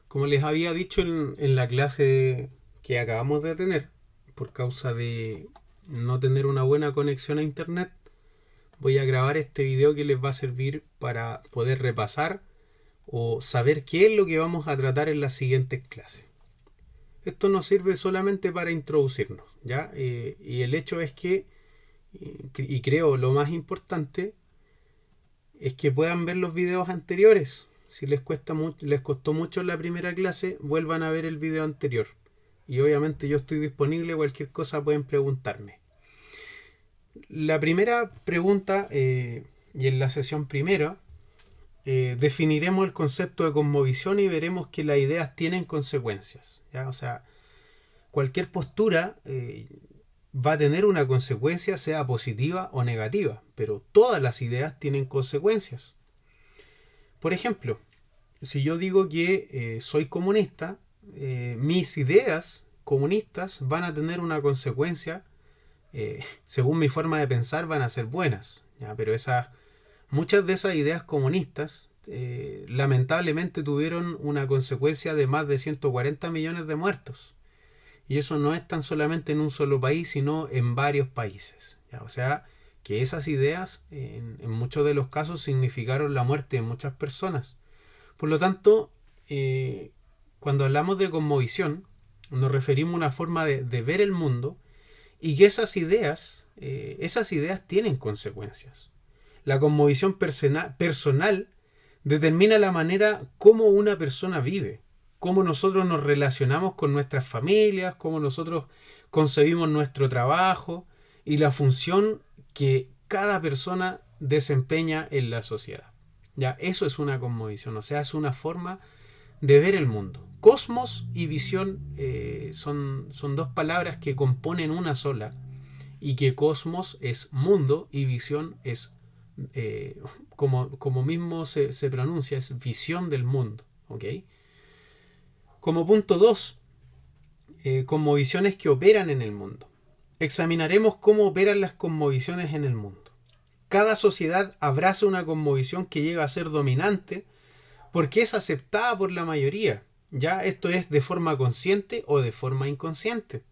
Como les había dicho en la clase que acabamos de tener, por causa de no tener una buena conexión a internet, voy a grabar este video que les va a servir para poder repasar o saber qué es lo que vamos a tratar en las siguientes clases. Esto nos sirve solamente para introducirnos, ¿ya? Y el hecho es que, y creo lo más importante, es que puedan ver los videos anteriores. Si les costó mucho en la primera clase, vuelvan a ver el video anterior. Y obviamente yo estoy disponible, cualquier cosa pueden preguntarme. La primera pregunta, y en la sesión primera, definiremos el concepto de cosmovisión y veremos que las ideas tienen consecuencias. ¿Ya? O sea, cualquier postura va a tener una consecuencia, sea positiva o negativa, pero todas las ideas tienen consecuencias. Por ejemplo, si yo digo que soy comunista, mis ideas comunistas van a tener una consecuencia, según mi forma de pensar, van a ser buenas. ¿Ya? Pero muchas de esas ideas comunistas lamentablemente tuvieron una consecuencia de más de 140 millones de muertos. Y eso no es tan solamente en un solo país, sino en varios países. ¿Ya? O sea, que esas ideas en muchos de los casos significaron la muerte de muchas personas. Por lo tanto, cuando hablamos de cosmovisión, nos referimos a una forma de ver el mundo y que esas ideas tienen consecuencias. La cosmovisión personal determina la manera como una persona vive, cómo nosotros nos relacionamos con nuestras familias, cómo nosotros concebimos nuestro trabajo y la función que cada persona desempeña en la sociedad. Ya, eso es una cosmovisión, o sea, es una forma de ver el mundo. Cosmos y visión son dos palabras que componen una sola, y que cosmos es mundo y visión es, como mismo se pronuncia, es visión del mundo. ¿Ok? Como punto 2, cosmovisiones que operan en el mundo. Examinaremos cómo operan las cosmovisiones en el mundo. Cada sociedad abraza una cosmovisión que llega a ser dominante porque es aceptada por la mayoría. Ya esto es de forma consciente o de forma inconsciente.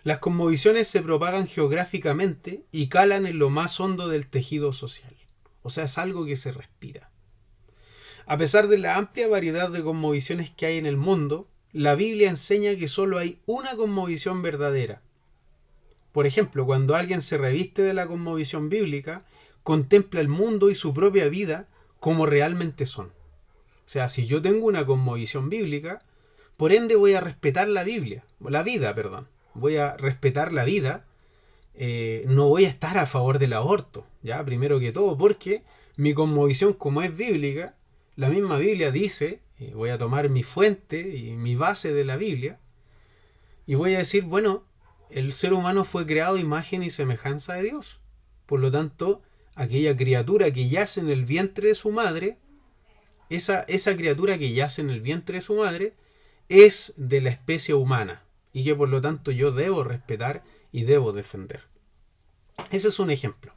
Las cosmovisiones se propagan geográficamente y calan en lo más hondo del tejido social. O sea, es algo que se respira. A pesar de la amplia variedad de cosmovisiones que hay en el mundo, la Biblia enseña que solo hay una cosmovisión verdadera. Por ejemplo, cuando alguien se reviste de la cosmovisión bíblica, contempla el mundo y su propia vida como realmente son. O sea, si yo tengo una cosmovisión bíblica, por ende voy a respetar la vida, perdón. Voy a respetar la vida, no voy a estar a favor del aborto, ya, primero que todo, porque mi cosmovisión, como es bíblica, la misma Biblia dice, voy a tomar mi fuente y mi base de la Biblia, y voy a decir, bueno, el ser humano fue creado a imagen y semejanza de Dios. Por lo tanto, aquella criatura que yace en el vientre de su madre, esa criatura que yace en el vientre de su madre, es de la especie humana y que por lo tanto yo debo respetar y debo defender. Ese es un ejemplo.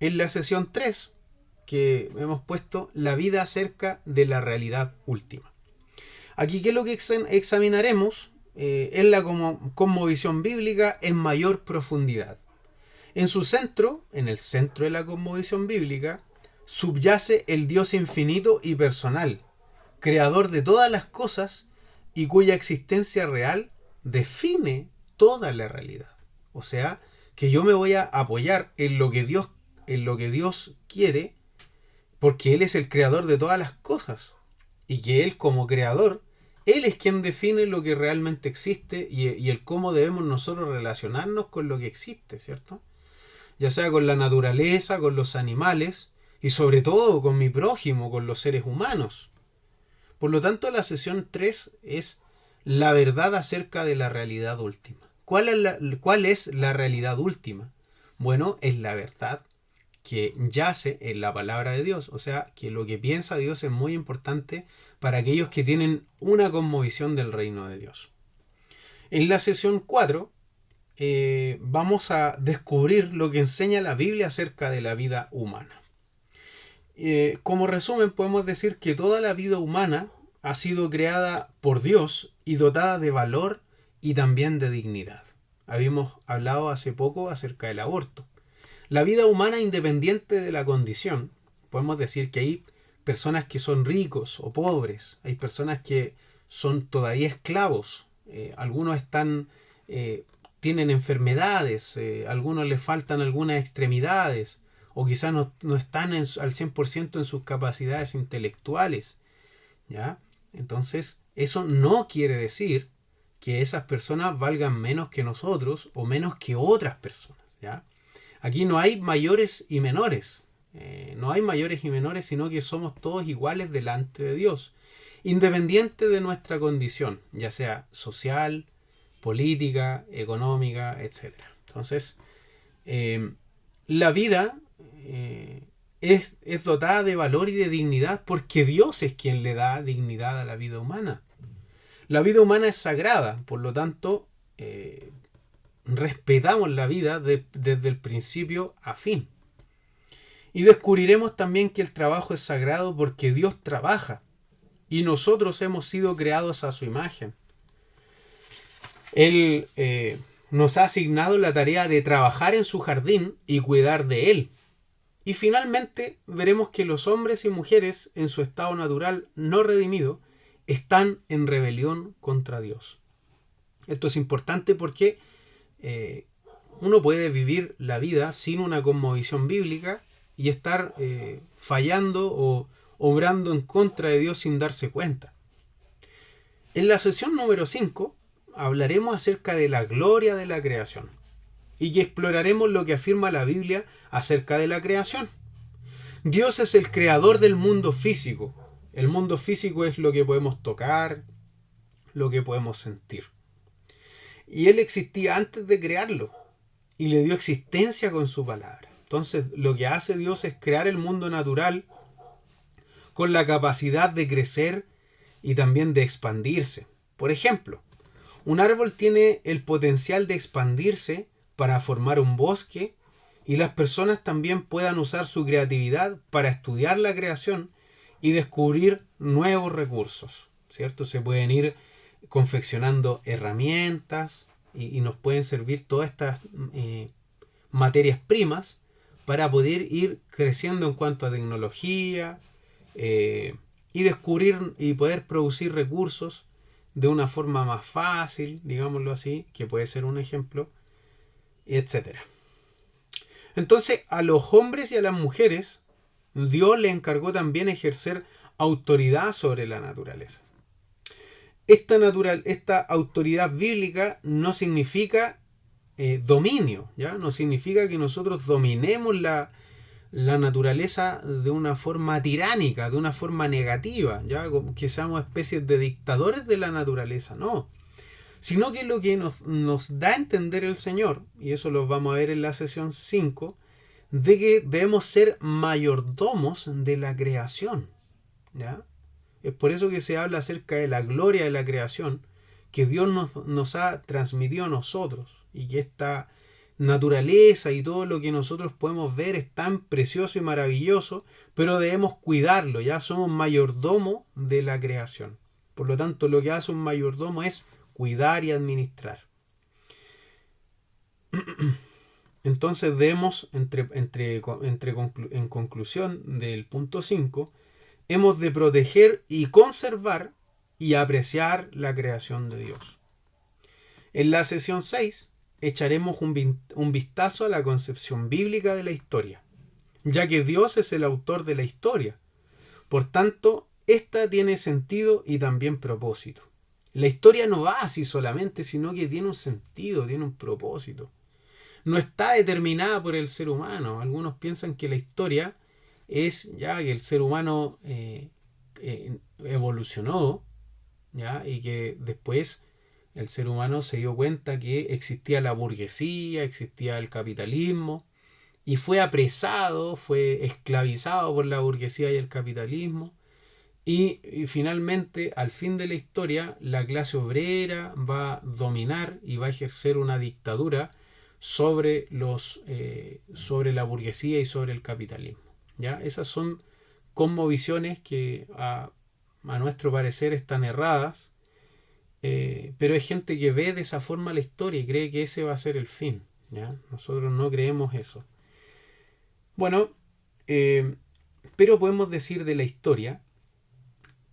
En la sesión 3 que hemos puesto la vida acerca de la realidad última. Aquí, ¿qué es lo que examinaremos? Es la cosmovisión bíblica en mayor profundidad. En su centro, en el centro de la cosmovisión bíblica, subyace el Dios infinito y personal, creador de todas las cosas y cuya existencia real define toda la realidad. O sea, que yo me voy a apoyar en lo que Dios quiere, porque Él es el creador de todas las cosas. Y que Él como creador, Él es quien define lo que realmente existe y el cómo debemos nosotros relacionarnos con lo que existe, ¿cierto? Ya sea con la naturaleza, con los animales y sobre todo con mi prójimo, con los seres humanos. Por lo tanto, la sesión 3 es la verdad acerca de la realidad última. ¿Cuál es la realidad última? Bueno, es la verdad que yace en la palabra de Dios. O sea, que lo que piensa Dios es muy importante para aquellos que tienen una cosmovisión del reino de Dios. En la sesión 4 vamos a descubrir lo que enseña la Biblia acerca de la vida humana. Como resumen, podemos decir que toda la vida humana ha sido creada por Dios y dotada de valor y también de dignidad. Habíamos hablado hace poco acerca del aborto. La vida humana, independiente de la condición, podemos decir que hay personas que son ricos o pobres, hay personas que son todavía esclavos, algunos tienen enfermedades, algunos les faltan algunas extremidades, o quizás no están al 100% en sus capacidades intelectuales, ¿ya? Entonces, eso no quiere decir que esas personas valgan menos que nosotros o menos que otras personas, ¿ya? Aquí no hay mayores y menores, no hay mayores y menores, sino que somos todos iguales delante de Dios, independiente de nuestra condición, ya sea social, política, económica, etcétera. Entonces, la vida es dotada de valor y de dignidad porque Dios es quien le da dignidad a la vida humana. La vida humana es sagrada, por lo tanto, respetamos la vida desde el principio a fin. Y descubriremos también que el trabajo es sagrado porque Dios trabaja y nosotros hemos sido creados a su imagen. Él nos ha asignado la tarea de trabajar en su jardín y cuidar de él. Y finalmente veremos que los hombres y mujeres en su estado natural no redimido están en rebelión contra Dios. Esto es importante porque uno puede vivir la vida sin una cosmovisión bíblica y estar fallando o obrando en contra de Dios sin darse cuenta. En la sesión número 5 hablaremos acerca de la gloria de la creación y que exploraremos lo que afirma la Biblia acerca de la creación. Dios es el creador del mundo físico. El mundo físico es lo que podemos tocar, lo que podemos sentir. Y Él existía antes de crearlo y le dio existencia con su palabra. Entonces, lo que hace Dios es crear el mundo natural con la capacidad de crecer y también de expandirse. Por ejemplo, un árbol tiene el potencial de expandirse para formar un bosque y las personas también puedan usar su creatividad para estudiar la creación y descubrir nuevos recursos, ¿cierto? Se pueden ir confeccionando herramientas y nos pueden servir todas estas materias primas para poder ir creciendo en cuanto a tecnología y descubrir y poder producir recursos de una forma más fácil, digámoslo así, que puede ser un ejemplo, etcétera. Entonces, a los hombres y a las mujeres, Dios le encargó también ejercer autoridad sobre la naturaleza. Esta autoridad bíblica no significa dominio, ¿ya? No significa que nosotros dominemos la naturaleza de una forma tiránica, de una forma negativa, ¿ya? Que seamos especies de dictadores de la naturaleza, no. Sino que lo que nos da a entender el Señor, y eso lo vamos a ver en la sesión 5, de que debemos ser mayordomos de la creación, ¿ya? Es por eso que se habla acerca de la gloria de la creación, que Dios nos ha transmitido a nosotros, y que esta naturaleza y todo lo que nosotros podemos ver es tan precioso y maravilloso, pero debemos cuidarlo, ya somos mayordomo de la creación. Por lo tanto, lo que hace un mayordomo es cuidar y administrar. Entonces debemos, en conclusión del punto 5, hemos de proteger y conservar y apreciar la creación de Dios. En la sesión 6 echaremos un vistazo a la concepción bíblica de la historia, ya que Dios es el autor de la historia. Por tanto, esta tiene sentido y también propósito. La historia no va así solamente, sino que tiene un sentido, tiene un propósito. No está determinada por el ser humano. Algunos piensan que la historia es ya que el ser humano evolucionó, ¿ya? Y que después el ser humano se dio cuenta que existía la burguesía, existía el capitalismo, y fue apresado, fue esclavizado por la burguesía y el capitalismo. Y finalmente, al fin de la historia, la clase obrera va a dominar y va a ejercer una dictadura sobre la burguesía y sobre el capitalismo. ¿Ya? Esas son cosmovisiones que a nuestro parecer están erradas, pero hay gente que ve de esa forma la historia y cree que ese va a ser el fin, ¿ya? Nosotros no creemos eso. Bueno, pero podemos decir de la historia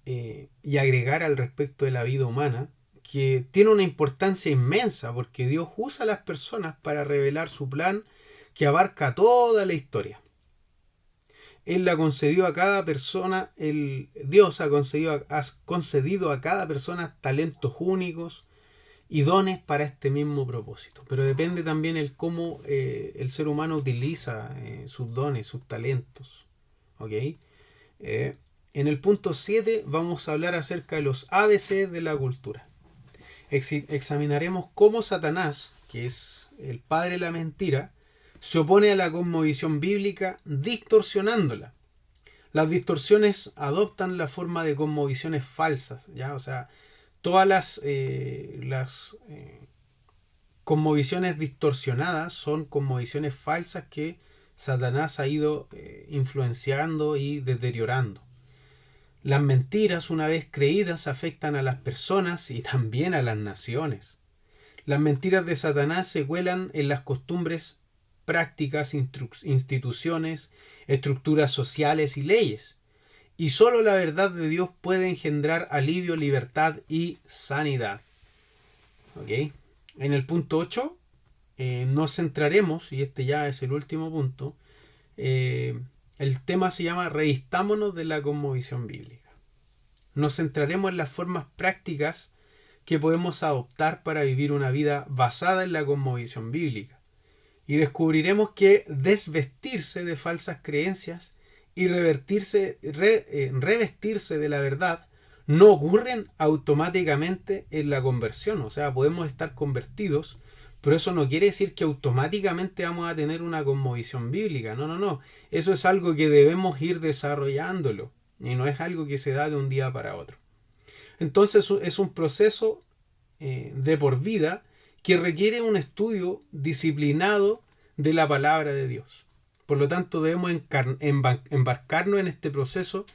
y agregar al respecto de la vida humana que tiene una importancia inmensa porque Dios usa a las personas para revelar su plan que abarca toda la historia. Él la concedió a cada persona, Dios ha concedido a cada persona talentos únicos y dones para este mismo propósito. Pero depende también el cómo el ser humano utiliza sus dones, sus talentos. ¿Ok? En el punto 7 vamos a hablar acerca de los ABC de la cultura. Examinaremos cómo Satanás, que es el padre de la mentira, se opone a la cosmovisión bíblica distorsionándola. Las distorsiones adoptan la forma de cosmovisiones falsas, ¿ya? O sea, todas las cosmovisiones distorsionadas son cosmovisiones falsas que Satanás ha ido influenciando y deteriorando. Las mentiras, una vez creídas, afectan a las personas y también a las naciones. Las mentiras de Satanás se cuelan en las costumbres, prácticas, instituciones, estructuras sociales y leyes. Y solo la verdad de Dios puede engendrar alivio, libertad y sanidad. ¿Ok? En el punto 8 nos centraremos, y este ya es el último punto, el tema se llama Revistámonos de la cosmovisión bíblica. Nos centraremos en las formas prácticas que podemos adoptar para vivir una vida basada en la cosmovisión bíblica. Y descubriremos que desvestirse de falsas creencias y revestirse de la verdad no ocurren automáticamente en la conversión. O sea, podemos estar convertidos, pero eso no quiere decir que automáticamente vamos a tener una cosmovisión bíblica. No. Eso es algo que debemos ir desarrollándolo. Y no es algo que se da de un día para otro. Entonces es un proceso de por vida que requiere un estudio disciplinado de la palabra de Dios. Por lo tanto, debemos embarcarnos en este proceso,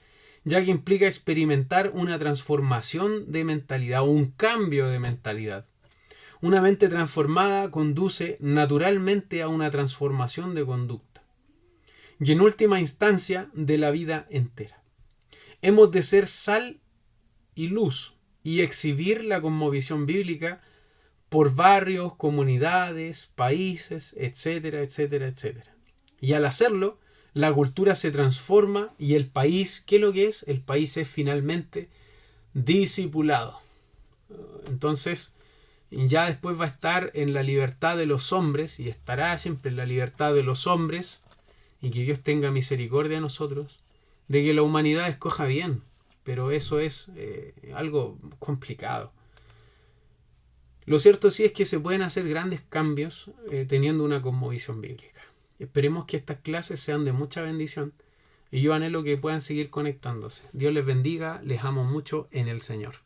ya que implica experimentar una transformación de mentalidad, un cambio de mentalidad. Una mente transformada conduce naturalmente a una transformación de conducta. Y en última instancia, de la vida entera. Hemos de ser sal y luz y exhibir la cosmovisión bíblica por barrios, comunidades, países, etcétera, etcétera, etcétera. Y al hacerlo, la cultura se transforma y el país, ¿qué es lo que es? El país es finalmente discipulado. Entonces, ya después va a estar en la libertad de los hombres y estará siempre en la libertad de los hombres y que Dios tenga misericordia de nosotros, de que la humanidad escoja bien, pero eso es algo complicado. Lo cierto sí es que se pueden hacer grandes cambios teniendo una cosmovisión bíblica. Esperemos que estas clases sean de mucha bendición y yo anhelo que puedan seguir conectándose. Dios les bendiga, les amo mucho en el Señor.